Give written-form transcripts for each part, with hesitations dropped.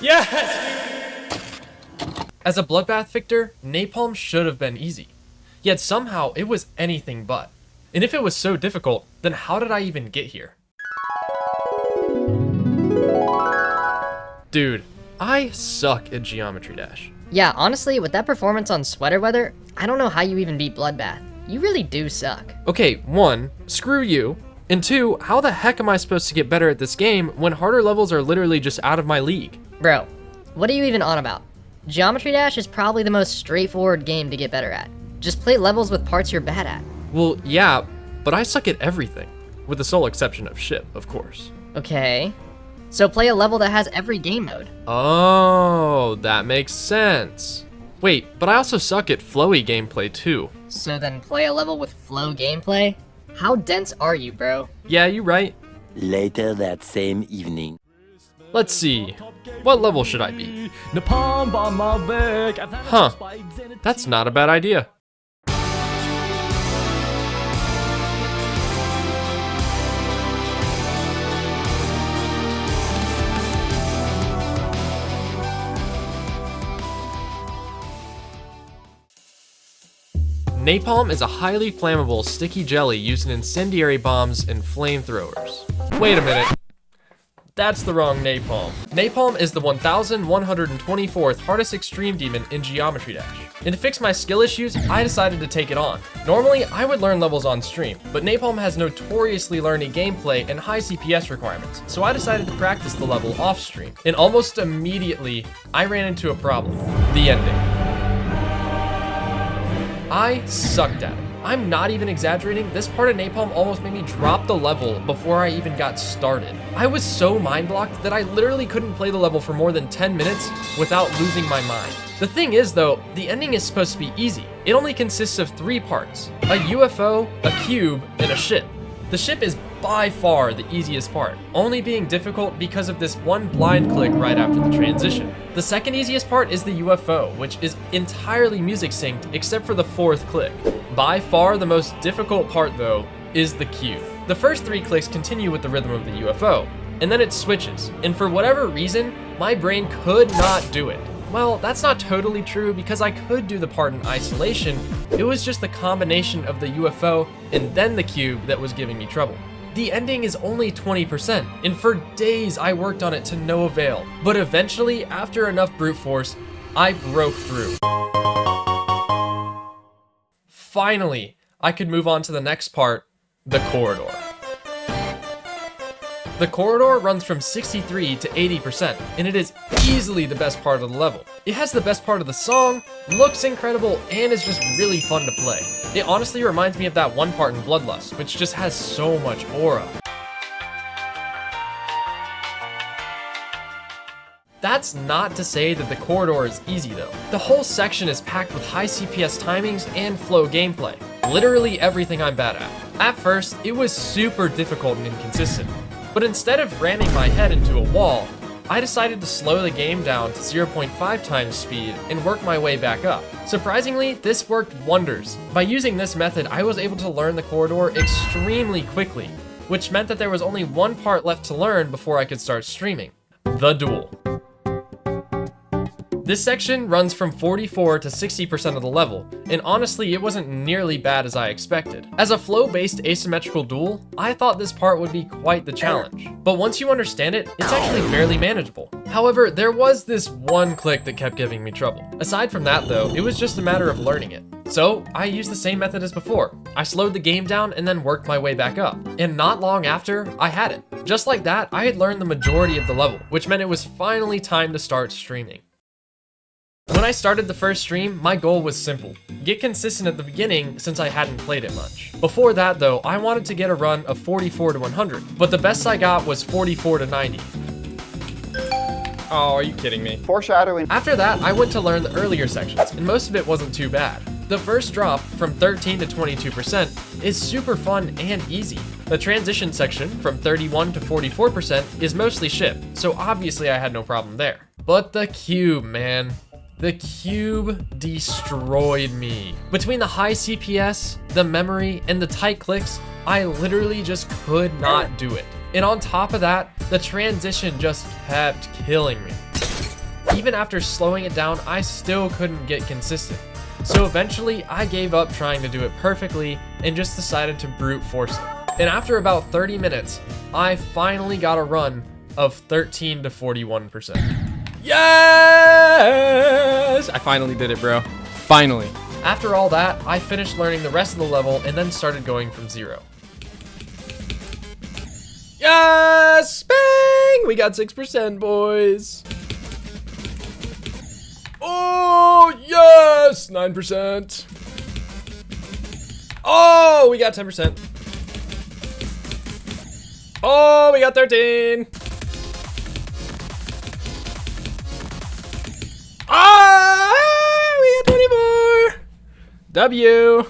Yes! As a bloodbath victor, Napalm should have been easy. Yet somehow it was anything but. And if it was so difficult, then how did I even get here? Dude, I suck at Geometry Dash. Yeah, honestly, with that performance on Sweater Weather, I don't know how you even beat Bloodbath. You really do suck. Okay, 1, screw you. And 2, how the heck am I supposed to get better at this game when harder levels are literally just out of my league? Bro, what are you even on about? Geometry Dash is probably the most straightforward game to get better at. Just play levels with parts you're bad at. Well, yeah, but I suck at everything. With the sole exception of ship, of course. Okay. So play a level that has every game mode. Oh, that makes sense. Wait, but I also suck at flowy gameplay too. So then play a level with flow gameplay? How dense are you, bro? Yeah, you right. Later that same evening. Let's see. What level should I be? Huh. That's not a bad idea. Napalm is a highly flammable, sticky jelly used in incendiary bombs and flamethrowers. Wait a minute. That's the wrong Napalm. Napalm is the 1124th hardest extreme demon in Geometry Dash. And to fix my skill issues, I decided to take it on. Normally, I would learn levels on stream, but Napalm has notoriously learny gameplay and high CPS requirements, so I decided to practice the level off stream. And almost immediately, I ran into a problem. The ending. I sucked at it. I'm not even exaggerating, this part of Napalm almost made me drop the level before I even got started. I was so mind-blocked that I literally couldn't play the level for more than 10 minutes without losing my mind. The thing is though, the ending is supposed to be easy. It only consists of 3 parts: a UFO, a cube, and a ship. The ship is by far the easiest part, only being difficult because of this one blind click right after the transition. The second easiest part is the UFO, which is entirely music synced except for the 4th click. By far the most difficult part though is the cube. The first 3 clicks continue with the rhythm of the UFO, and then it switches, and for whatever reason, my brain could not do it. Well, that's not totally true because I could do the part in isolation. It was just the combination of the UFO and then the cube that was giving me trouble. The ending is only 20%, and for days I worked on it to no avail. But eventually, after enough brute force, I broke through. Finally, I could move on to the next part, the corridor. The corridor runs from 63 to 80%, and it is easily the best part of the level. It has the best part of the song, looks incredible, and is just really fun to play. It honestly reminds me of that one part in Bloodlust, which just has so much aura. That's not to say that the corridor is easy though. The whole section is packed with high CPS timings and flow gameplay. Literally everything I'm bad at. At first, it was super difficult and inconsistent. But instead of ramming my head into a wall, I decided to slow the game down to 0.5 times speed and work my way back up. Surprisingly, this worked wonders. By using this method, I was able to learn the corridor extremely quickly, which meant that there was only one part left to learn before I could start streaming: the duel. This section runs from 44 to 60% of the level, and honestly it wasn't nearly bad as I expected. As a flow-based asymmetrical duel, I thought this part would be quite the challenge. But once you understand it, it's actually fairly manageable. However, there was this one click that kept giving me trouble. Aside from that though, it was just a matter of learning it. So I used the same method as before. I slowed the game down and then worked my way back up. And not long after, I had it. Just like that, I had learned the majority of the level, which meant it was finally time to start streaming. When I started the first stream, my goal was simple: get consistent at the beginning since I hadn't played it much. Before that though, I wanted to get a run of 44 to 100, but the best I got was 44 to 90. Oh, are you kidding me? Foreshadowing. After that, I went to learn the earlier sections, and most of it wasn't too bad. The first drop, from 13 to 22%, is super fun and easy. The transition section, from 31 to 44%, is mostly ship, so obviously I had no problem there. But the cube, man. The cube destroyed me. Between the high CPS, the memory, and the tight clicks, I literally just could not do it. And on top of that, the transition just kept killing me. even after slowing it down, I still couldn't get consistent. So eventually, I gave up trying to do it perfectly and just decided to brute force it. And after about 30 minutes, I finally got a run of 13 to 41%. Yes! I finally did it, bro. Finally. After all that, I finished learning the rest of the level and then started going from 0. Yes! Bang! We got 6%, boys. Oh, yes! 9%. Oh, we got 10%. Oh, we got 13. Ah, we got 24. W.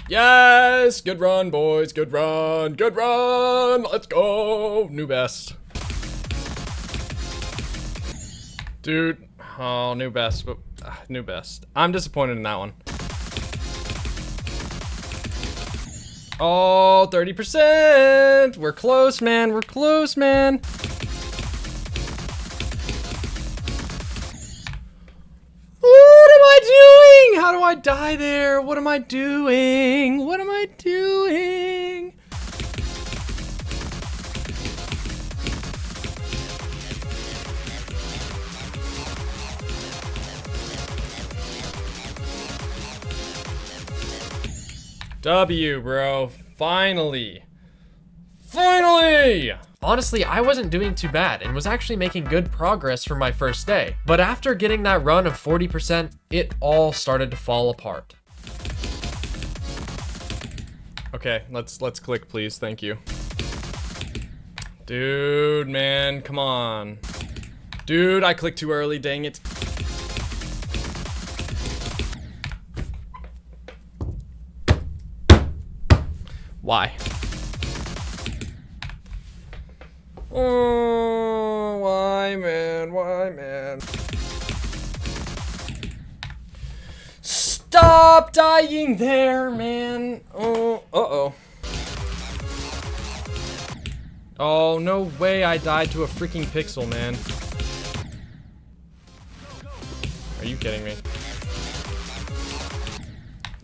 Yes, good run, boys. Good run. Good run. Let's go. New best. Dude. Oh, new best. But new best. I'm disappointed in that one. Oh, 30%. We're close, man. We're close, man. What am I doing? How do I die there? What am I doing? What am I doing? W, bro. Finally. Finally! Honestly, I wasn't doing too bad and was actually making good progress for my first day. But after getting that run of 40%, it all started to fall apart. Okay, let's click, please. Thank you. Dude, man, come on. Dude, I clicked too early, dang it. Why? Oh, why, man? Why, man? Stop dying there, man. Oh, uh-oh. Oh, no way I died to a freaking pixel, man. Are you kidding me?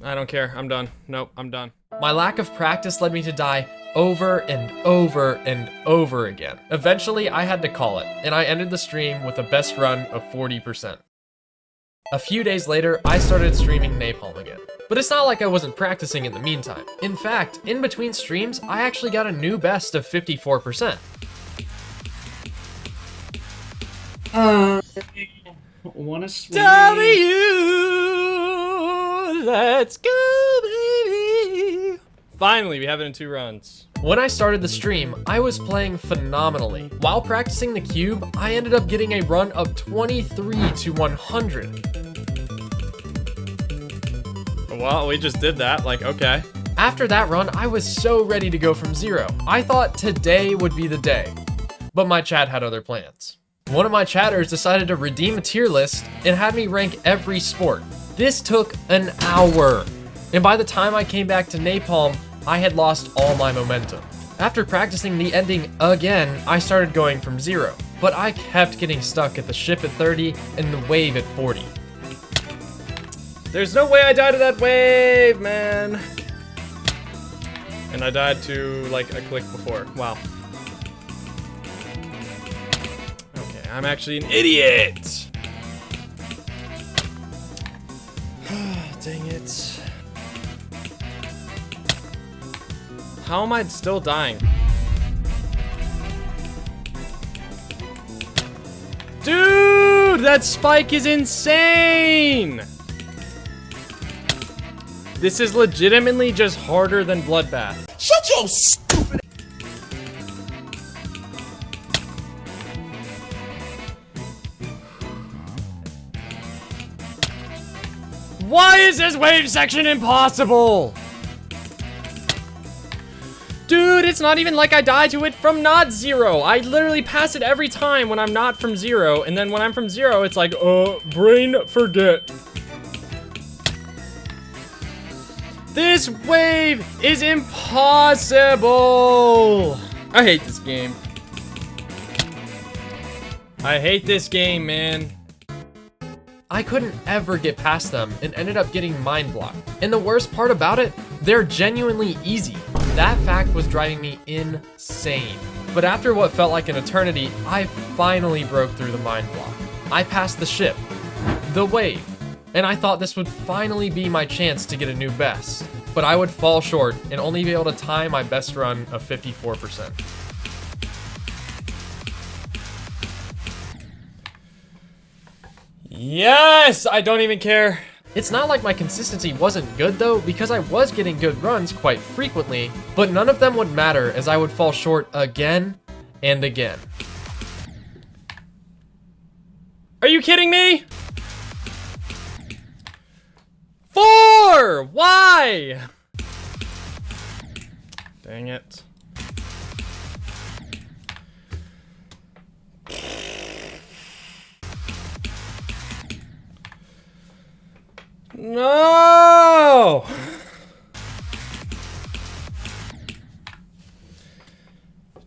I don't care. I'm done. Nope, I'm done. My lack of practice led me to die over and over and over again. Eventually, I had to call it, and I ended the stream with a best run of 40%. A few days later, I started streaming Napalm again. But it's not like I wasn't practicing in the meantime. In fact, in between streams, I actually got a new best of 54%. Wanna swing? W! Let's go, baby! Finally, we have it in 2 runs. When I started the stream, I was playing phenomenally. While practicing the cube, I ended up getting a run of 23 to 100. Well, we just did that, like, okay. After that run, I was so ready to go from 0. I thought today would be the day. But my chat had other plans. One of my chatters decided to redeem a tier list and had me rank every sport. This took an hour. And by the time I came back to Napalm, I had lost all my momentum. After practicing the ending again, I started going from 0. But I kept getting stuck at the ship at 30 and the wave at 40. There's no way I died to that wave, man. And I died to, like, a click before. Wow. Okay, I'm actually an idiot. Dang it. How am I still dying? Dude, that spike is insane! This is legitimately just harder than Bloodbath. Shut your stupid. Why is this wave section impossible? Dude, it's not even like I die to it from not 0. I literally pass it every time when I'm not from 0, and then when I'm from 0, it's like, brain forget. This wave is impossible. I hate this game. I hate this game, man. I couldn't ever get past them and ended up getting mind blocked. And the worst part about it, they're genuinely easy. That fact was driving me insane. But after what felt like an eternity, I finally broke through the mind block. I passed the ship, the wave, and I thought this would finally be my chance to get a new best. But I would fall short and only be able to tie my best run of 54%. Yes! I don't even care. It's not like my consistency wasn't good though, because I was getting good runs quite frequently, but none of them would matter as I would fall short again and again. Are you kidding me? 4! Why? Dang it. No!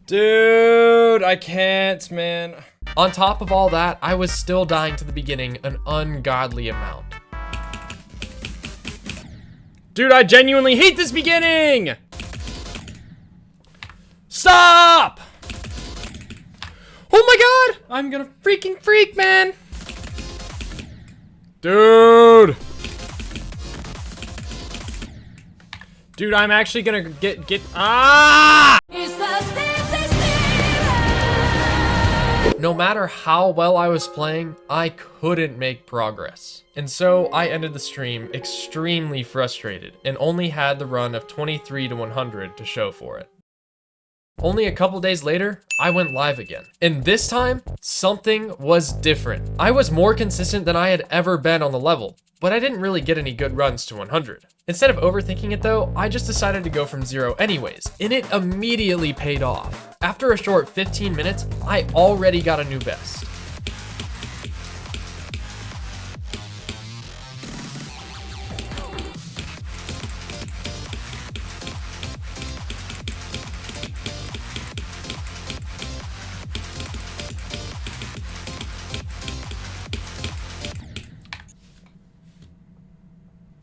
Dude, I can't, man. On top of all that, I was still dying to the beginning an ungodly amount. Dude, I genuinely hate this beginning! Stop! Oh my god! I'm gonna freaking freak, man! Dude! Dude, I'm actually gonna get ah! No matter how well I was playing, I couldn't make progress. And so I ended the stream extremely frustrated and only had the run of 23 to 100 to show for it. Only a couple days later, I went live again. And this time, something was different. I was more consistent than I had ever been on the level, but I didn't really get any good runs to 100. Instead of overthinking it though, I just decided to go from 0 anyways, and it immediately paid off. After a short 15 minutes, I already got a new best.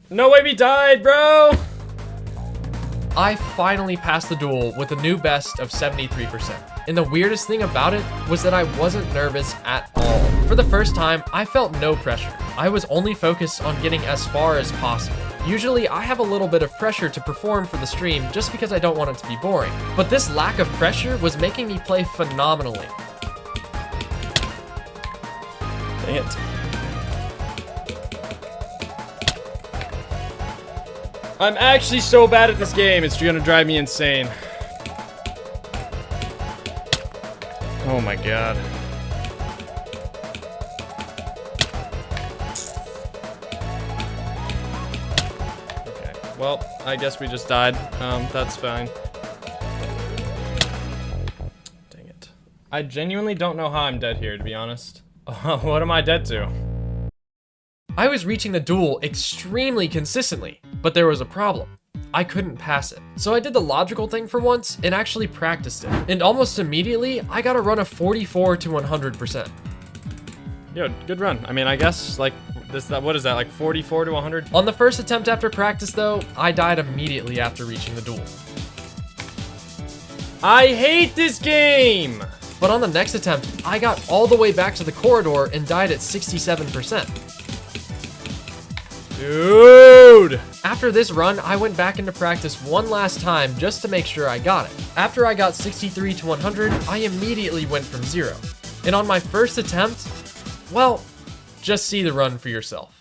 No way we died, bro! I finally passed the duel with a new best of 73%. And the weirdest thing about it was that I wasn't nervous at all. For the first time, I felt no pressure. I was only focused on getting as far as possible. Usually, I have a little bit of pressure to perform for the stream just because I don't want it to be boring. But this lack of pressure was making me play phenomenally. Dang it. I'm actually so bad at this game, it's gonna drive me insane. Oh my god. Okay, well, I guess we just died. That's fine. Dang it. I genuinely don't know how I'm dead here, to be honest. What am I dead to? I was reaching the duel extremely consistently, but there was a problem. I couldn't pass it. So I did the logical thing for once and actually practiced it. And almost immediately, I got a run of 44 to 100%. Yo, good run. I mean, I guess, like, what is that, like 44 to 100? On the first attempt after practice though, I died immediately after reaching the duel. I hate this game! But on the next attempt, I got all the way back to the corridor and died at 67%. Dude! After this run, I went back into practice one last time just to make sure I got it. After I got 63 to 100, I immediately went from 0. And on my first attempt, well, just see the run for yourself.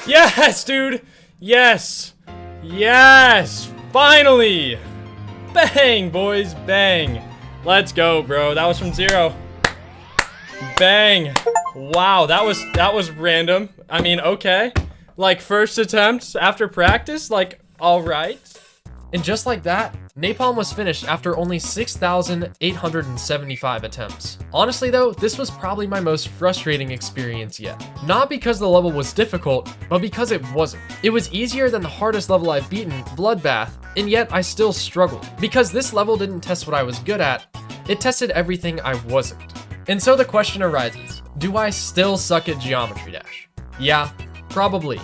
Yes, dude. Yes. Yes. Finally. Bang, boys. Bang. Let's go, bro. That was from 0. Bang. Wow, that was random. I mean, okay. Like, first attempt after practice? Like, alright. And just like that, Napalm was finished after only 6,875 attempts. Honestly though, this was probably my most frustrating experience yet. Not because the level was difficult, but because it wasn't. It was easier than the hardest level I've beaten, Bloodbath, and yet I still struggled. Because this level didn't test what I was good at, it tested everything I wasn't. And so the question arises, do I still suck at Geometry Dash? Yeah, probably,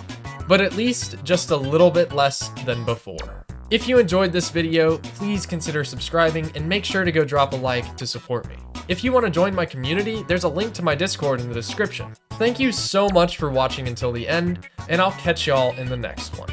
but at least just a little bit less than before. If you enjoyed this video, please consider subscribing and make sure to go drop a like to support me. If you want to join my community, there's a link to my Discord in the description. Thank you so much for watching until the end, and I'll catch y'all in the next one.